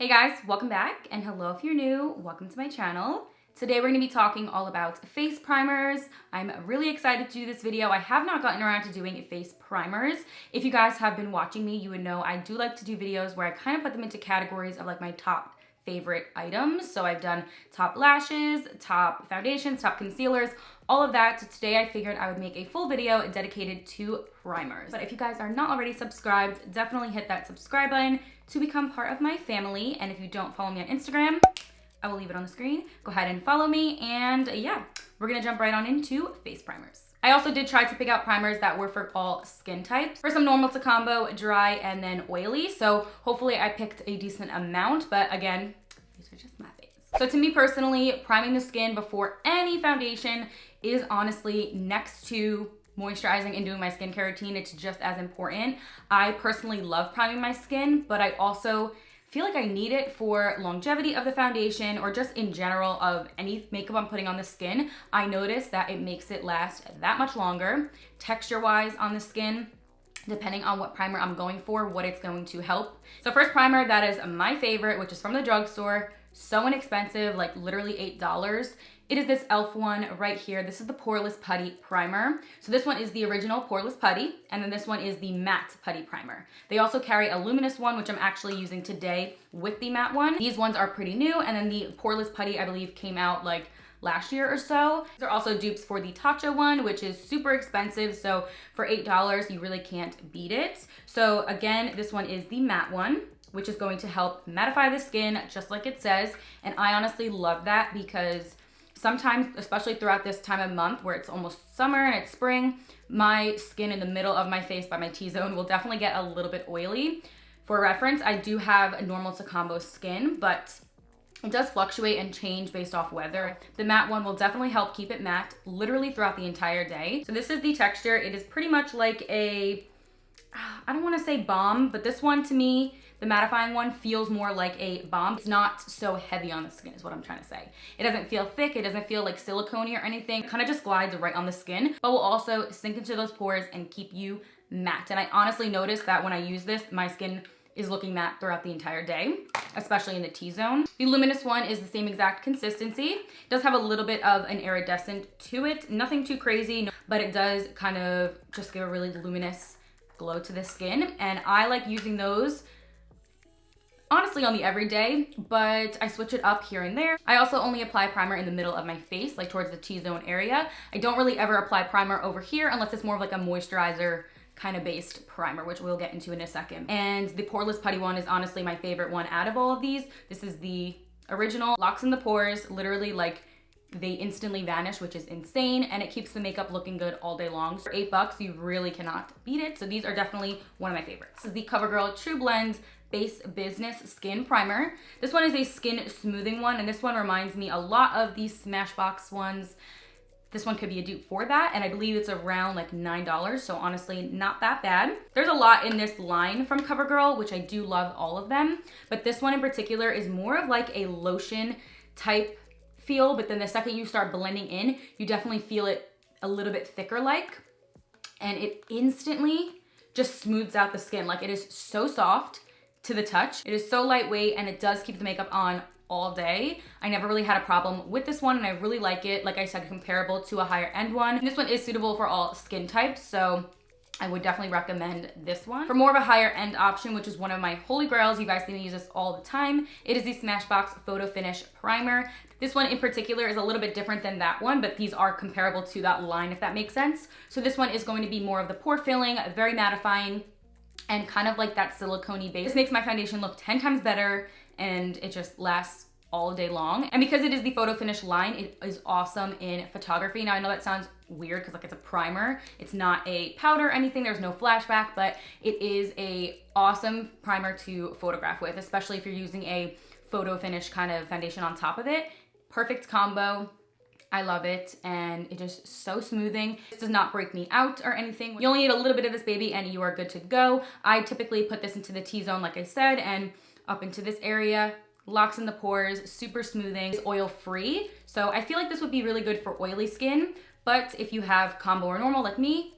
Hey guys, welcome back, and hello if you're new, welcome to my channel. Today we're going to be talking all about face primers. I'm really excited to do this video. I have not gotten around to doing face primers. If you guys have been watching me, you would know I do like to do videos where I kind of put them into categories of like my top favorite items. So I've done top lashes, top foundations, top concealers, all of that. So today I figured I would make a full video dedicated to primers. But if you guys are not already subscribed, definitely hit that subscribe button to become part of my family. And if you don't follow me on Instagram, I will leave it on the screen. Go ahead and follow me. And yeah, we're gonna jump right on into face primers. I also did try to pick out primers that were for all skin types. For some normal to combo, dry, and then oily. So hopefully I picked a decent amount, but again, these are just my face. So to me personally, priming the skin before any foundation is honestly next to moisturizing and doing my skincare routine. It's just as important. I personally love priming my skin, but I also feel like I need it for longevity of the foundation or just in general of any makeup I'm putting on the skin. I notice that it makes it last that much longer. Texture-wise on the skin, depending on what primer I'm going for, what it's going to help. So first primer that is my favorite, which is from the drugstore, so inexpensive, like literally $8. It is this e.l.f. one right here. This is the Poreless Putty Primer. So this one is the original Poreless Putty, and then this one is the matte Putty Primer. They also carry a luminous one, which I'm actually using today with the matte one. These ones are pretty new, and then the Poreless Putty, I believe, came out like last year or so. They're also dupes for the Tatcha one, which is super expensive. So for $8, you really can't beat it. So again, this one is the matte one, which is going to help mattify the skin, just like it says. And I honestly love that because sometimes, especially throughout this time of month where it's almost summer and it's spring, my skin in the middle of my face by my T-zone will definitely get a little bit oily. For reference, I do have a normal to combo skin, but it does fluctuate and change based off weather. The matte one will definitely help keep it matte literally throughout the entire day. So this is the texture. It is pretty much like a, I don't want to say balm, but this one to me, the mattifying one, feels more like a balm. It's not so heavy on the skin is what I'm trying to say. It doesn't feel thick. It doesn't feel like silicone or anything. It kind of just glides right on the skin, but will also sink into those pores and keep you matte. And I honestly noticed that when I use this, my skin is looking matte throughout the entire day, especially in the T-zone. The luminous one is the same exact consistency. It does have a little bit of an iridescent to it. Nothing too crazy, but it does kind of just give a really luminous glow to the skin. And I like using those honestly on the everyday, but I switch it up here and there. I also only apply primer in the middle of my face, like towards the T-zone area. I don't really ever apply primer over here unless it's more of like a moisturizer kind of based primer, which we'll get into in a second. And the Poreless Putty one is honestly my favorite one out of all of these. This is the original, locks in the pores, literally like they instantly vanish, which is insane, and it keeps the makeup looking good all day long. For $8, you really cannot beat it. So these are definitely one of my favorites. This is the Covergirl Trublend Base Business Skin Primer. This one is a skin smoothing one, and this one reminds me a lot of these Smashbox ones. This one could be a dupe for that, and I believe it's around like $9, so honestly, not that bad. There's a lot in this line from CoverGirl, which I do love all of them, but this one in particular is more of like a lotion type feel, but then the second you start blending in, you definitely feel it a little bit thicker like, and it instantly just smooths out the skin. Like it is so soft to the touch. It is so lightweight, and it does keep the makeup on all day. I never really had a problem with this one, and I really like it. Like I said, comparable to a higher end one. And this one is suitable for all skin types, so I would definitely recommend this one. For more of a higher end option, which is one of my holy grails, you guys see me use this all the time, it is the Smashbox Photo Finish Primer. This one in particular is a little bit different than that one, but these are comparable to that line, if that makes sense. So this one is going to be more of the pore filling, very mattifying, and kind of like that silicone-y base. This makes my foundation look 10 times better, and it just lasts all day long. And because it is the photo finish line, it is awesome in photography. Now I know that sounds weird because like it's a primer. It's not a powder or anything. There's no flashback, but it is a awesome primer to photograph with, especially if you're using a photo finish kind of foundation on top of it. Perfect combo. I love it, and it is so smoothing. This does not break me out or anything. You only need a little bit of this baby and you are good to go. I typically put this into the T-zone, like I said, and up into this area. Locks in the pores, super smoothing, it's oil-free. So I feel like this would be really good for oily skin, but if you have combo or normal like me,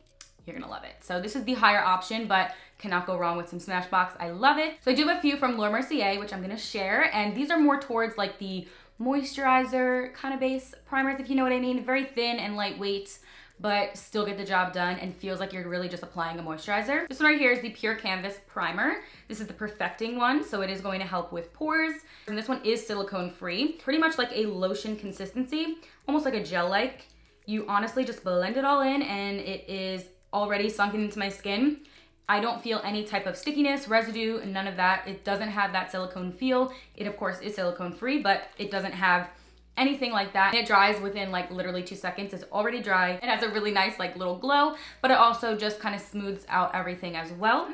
you're gonna love it. So this is the higher option, but Cannot go wrong with some Smashbox. I love it. So I do have a few from Laura Mercier, which I'm gonna share, and these are more towards like the moisturizer kind of base primers, if you know what I mean. Very thin and lightweight, but still get the job done and feels like you're really just applying a moisturizer. This one right here is the Pure Canvas Primer. This is the perfecting one, so it is going to help with pores. And this one is silicone free. Pretty much like a lotion consistency, almost like a gel-like. You honestly just blend it all in and it is already sunken into my skin. I don't feel any type of stickiness, residue, none of that. It doesn't have that silicone feel. It of course is silicone free, but it doesn't have anything like that. And it dries within like literally 2 seconds. It's already dry. It has a really nice like little glow, but it also just kind of smooths out everything as well.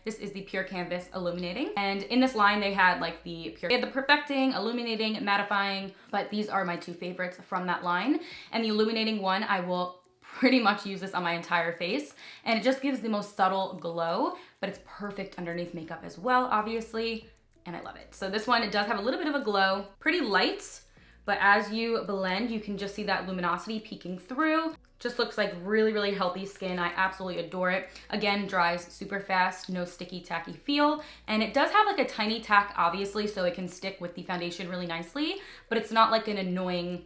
This is the Pure Canvas Illuminating. And in this line, they had like they had the Perfecting, Illuminating, Mattifying, but these are my two favorites from that line. And the Illuminating one, I will pretty much use this on my entire face. And it just gives the most subtle glow, but it's perfect underneath makeup as well, obviously. And I love it. So this one, it does have a little bit of a glow, pretty light, but as you blend, you can just see that luminosity peeking through. Just looks like really, really healthy skin. I absolutely adore it. Again, dries super fast, no sticky, tacky feel. And it does have like a tiny tack, obviously, so it can stick with the foundation really nicely, but it's not like an annoying,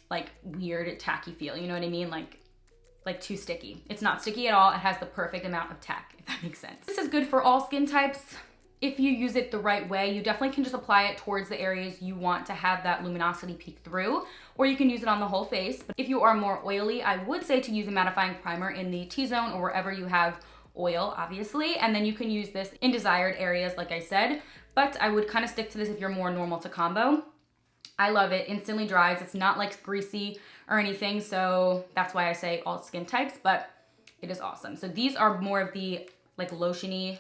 like weird tacky feel. You know what I mean? Like too sticky. It's not sticky at all. It has the perfect amount of tack, if that makes sense. This is good for all skin types. If you use it the right way, you definitely can just apply it towards the areas you want to have that luminosity peek through, or you can use it on the whole face. But if you are more oily, I would say to use a mattifying primer in the T-zone or wherever you have oil, obviously, and then you can use this in desired areas, like I said, but I would kind of stick to this if you're more normal to combo. I love it, instantly dries. It's not like greasy or anything, so that's why I say all skin types, but it is awesome. So these are more of the like lotiony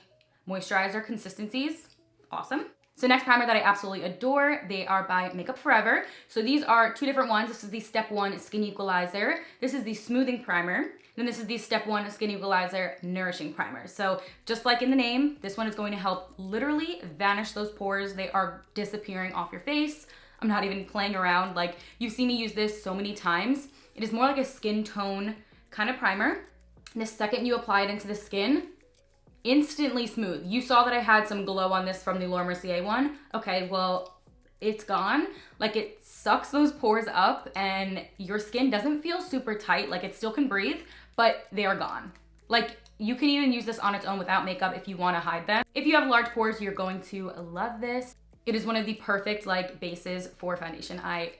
moisturizer consistencies. Awesome. So next primer that I absolutely adore, they are by Makeup Forever. So these are two different ones. This is the Step 1 Skin Equalizer. This is the Smoothing Primer. Then this is the Step 1 Skin Equalizer Nourishing Primer. So just like in the name, this one is going to help literally vanish those pores. They are disappearing off your face. I'm not even playing around. Like, you've seen me use this so many times. It is more like a skin tone kind of primer. And the second you apply it into the skin, instantly smooth. You saw that I had some glow on this from the Laura Mercier one. Okay, well, it's gone. Like, it sucks those pores up and your skin doesn't feel super tight. Like, it still can breathe, but they are gone. Like, you can even use this on its own without makeup if you want to hide them. If you have large pores, you're going to love this. It is one of the perfect like bases for foundation. I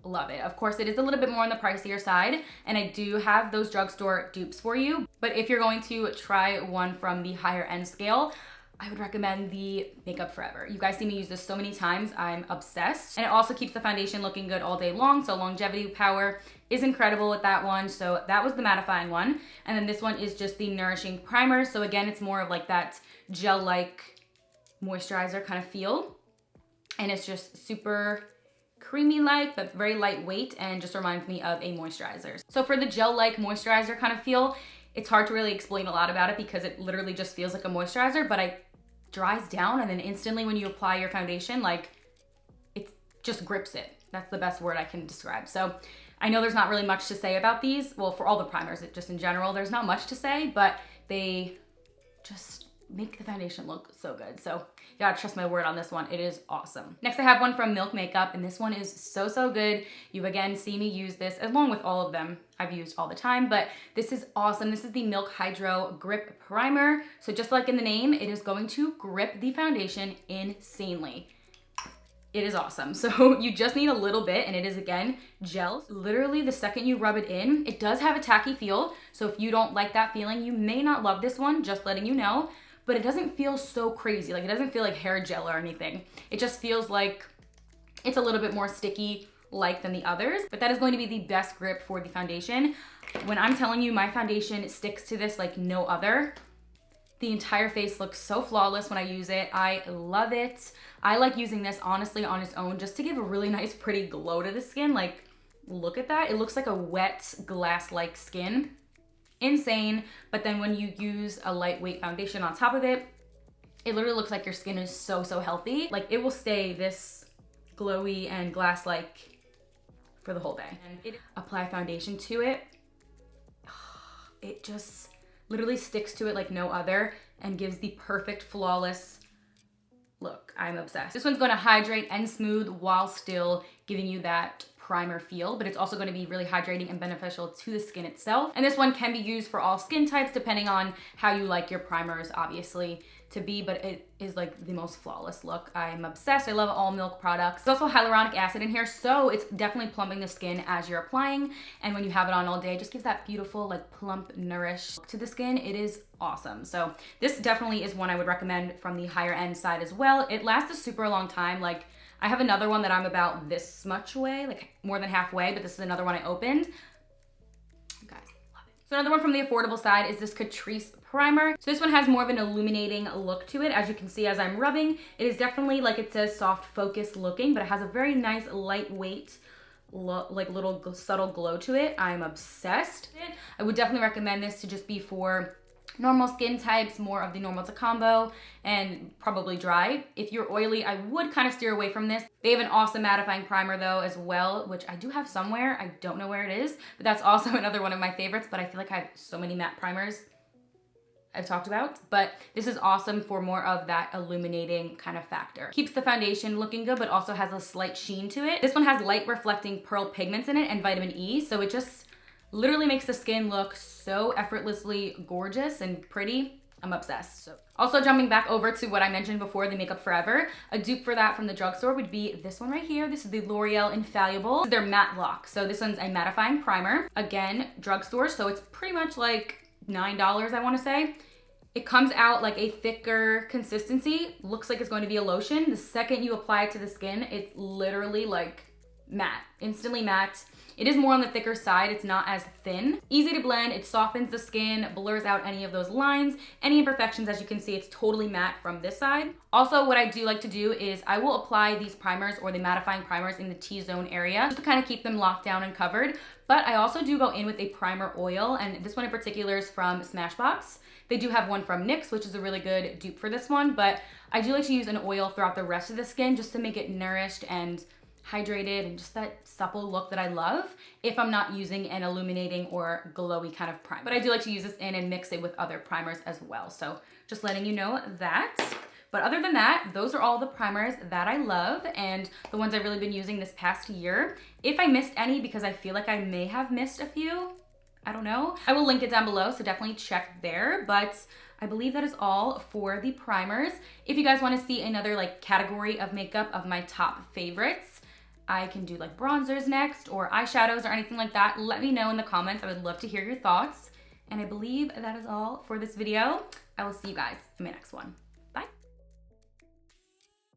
love it. Of course, it is a little bit more on the pricier side, and I do have those drugstore dupes for you. But if you're going to try one from the higher end scale, I would recommend the Makeup Forever. You guys see me use this so many times. I'm obsessed. And it also keeps the foundation looking good all day long. So longevity power is incredible with that one. So that was the mattifying one. And then this one is just the Nourishing Primer. So again, it's more of like that gel-like moisturizer kind of feel. And it's just super creamy-like, but very lightweight, and just reminds me of a moisturizer. So for the gel-like moisturizer kind of feel, it's hard to really explain a lot about it because it literally just feels like a moisturizer, but it dries down, and then instantly when you apply your foundation, like, it just grips it. That's the best word I can describe. So I know there's not really much to say about these. Well, for all the primers, just in general, there's not much to say, but they just make the foundation look so good. So you gotta trust my word on this one. It is awesome. Next, I have one from Milk Makeup, and this one is so, so good. You again see me use this along with all of them I've used all the time, but this is awesome. This is the Milk Hydro Grip Primer. So just like in the name, it is going to grip the foundation insanely. It is awesome. So you just need a little bit, and it is again gel. Literally the second you rub it in, it does have a tacky feel. So if you don't like that feeling, you may not love this one, just letting you know. But it doesn't feel so crazy. Like, it doesn't feel like hair gel or anything. It just feels like it's a little bit more sticky like than the others, but that is going to be the best grip for the foundation. When I'm telling you my foundation sticks to this like no other, the entire face looks so flawless when I use it. I love it. I like using this honestly on its own just to give a really nice pretty glow to the skin. Like, look at that. It looks like a wet glass-like skin. Insane. But then when you use a lightweight foundation on top of it, it literally looks like your skin is so, so healthy. Like, it will stay this glowy and glass-like for the whole day. And apply foundation to it. It just literally sticks to it like no other and gives the perfect flawless look. I'm obsessed. This one's gonna hydrate and smooth while still giving you that primer feel, but it's also going to be really hydrating and beneficial to the skin itself. And this one can be used for all skin types depending on how you like your primers, obviously, to be, but it is like the most flawless look. I'm obsessed. I love all milk products. There's also hyaluronic acid in here, so it's definitely plumping the skin as you're applying, and when you have it on all day, it just gives that beautiful, like, plump, nourished look to the skin. It is awesome. So this definitely is one I would recommend from the higher end side as well. It lasts a super long time. Like, I have another one that I'm about this much away, like more than halfway, but this is another one I opened. You guys love it. So another one from the affordable side is this Catrice Primer. So this one has more of an illuminating look to it. As you can see as I'm rubbing, it is definitely, like it says, soft focus looking, but it has a very nice lightweight like little subtle glow to it. I'm obsessed. I would definitely recommend this to just be for normal skin types, more of the normal to combo, and probably dry. If you're oily, I would kind of steer away from this. They have an awesome mattifying primer though as well, which I do have somewhere. I don't know where it is, but that's also another one of my favorites, but I feel like I have so many matte primers I've talked about, but this is awesome for more of that illuminating kind of factor. Keeps the foundation looking good, but also has a slight sheen to it. This one has light reflecting pearl pigments in it and vitamin E, so it just literally makes the skin look so effortlessly gorgeous and pretty. I'm obsessed. So also jumping back over to what I mentioned before, the Makeup Forever, a dupe for that from the drugstore would be this one right here. This is the L'Oreal Infallible. This is their matte lock. So this one's a mattifying primer. Again, drugstore, so it's pretty much like $9, I want to say. It comes out like a thicker consistency. Looks like it's going to be a lotion. The second you apply it to the skin, it's literally like matte, instantly matte. It is more on the thicker side. It's not as thin. Easy to blend. It softens the skin, blurs out any of those lines, any imperfections. As you can see, it's totally matte from this side. Also, what I do like to do is I will apply these primers or the mattifying primers in the T-zone area just to kind of keep them locked down and covered. But I also do go in with a primer oil, and this one in particular is from Smashbox. They do have one from NYX, which is a really good dupe for this one, but I do like to use an oil throughout the rest of the skin just to make it nourished and hydrated and just that supple look that I love if I'm not using an illuminating or glowy kind of primer. But I do like to use this in and mix it with other primers as well. So just letting you know that. But other than that, those are all the primers that I love and the ones I've really been using this past year. If I missed any, because I feel like I may have missed a few, I don't know, I will link it down below, so definitely check there. But I believe that is all for the primers. If you guys want to see another like category of makeup of my top favorites, I can do like bronzers next or eyeshadows or anything like that. Let me know in the comments. I would love to hear your thoughts. And I believe that is all for this video. I will see you guys in my next one.